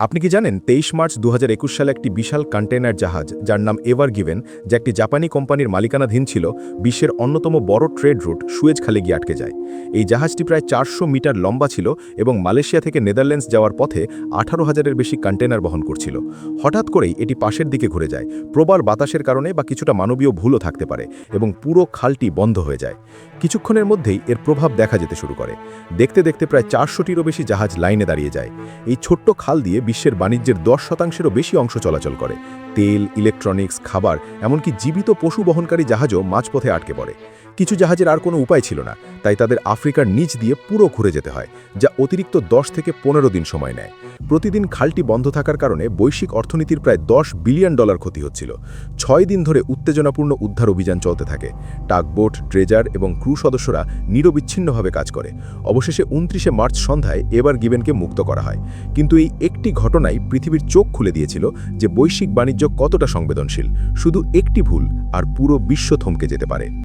আপনি কি জানেন ২৩ মার্চ ২০২১ সালে একটি বিশাল কন্টেইনার জাহাজ যার নাম এভার গিভেন, যা একটি জাপানি কোম্পানির মালিকানাধীন ছিল, বিশ্বের অন্যতম বড় ট্রেড রুট সুয়েজ খালে গিয়ে আটকে যায়। এই জাহাজটি প্রায় ৪০০ মিটার লম্বা ছিল এবং মালয়েশিয়া থেকে নেদারল্যান্ডস যাওয়ার পথে ১৮,০০০-এর বেশি কন্টেইনার বহন করছিল। হঠাৎ করেই এটি পাশের দিকে ঘুরে যায়, প্রবল বাতাসের কারণে বা কিছুটা মানবীয় ভুলও থাকতে পারে, এবং পুরো খালটি বন্ধ হয়ে যায়। কিছুক্ষণের মধ্যেই এর প্রভাব দেখা যেতে শুরু করে। দেখতে দেখতে প্রায় ৪০০টিরও বেশি জাহাজ লাইনে দাঁড়িয়ে যায়। এই ছোট্ট খাল দিয়ে বিশ্বের বাণিজ্যের ১০%-এরও বেশি অংশ চলাচল করে। তেল, ইলেকট্রনিক্স, খাবার, এমনকি জীবিত পশু বহনকারী জাহাজও মাঝপথে আটকে পড়ে। কিছু জাহাজের আর কোনো উপায় ছিল না, তাই তাদের আফ্রিকার নিচ দিয়ে পুরো ঘুরে যেতে হয়, যা অতিরিক্ত ১০ থেকে ১৫ দিন সময় নেয়। প্রতিদিন খালটি বন্ধ থাকার কারণে বৈশ্বিক অর্থনীতির প্রায় $১০ বিলিয়ন ক্ষতি হচ্ছিল। ৬ দিন ধরে উত্তেজনাপূর্ণ উদ্ধার অভিযান চলতে থাকে। টাগবোট, ড্রেজার এবং ক্রু সদস্যরা নিরবিচ্ছিন্নভাবে কাজ করে। অবশেষে ২৯শে মার্চ সন্ধ্যায় এভার গিভেনকে মুক্ত করা হয়। কিন্তু এই একটি ঘটনাই পৃথিবীর চোখ খুলে দিয়েছিল যে বৈশ্বিক বাণিজ্য কতটা সংবেদনশীল। শুধু একটি ভুল আর পুরো বিশ্ব থমকে যেতে পারে।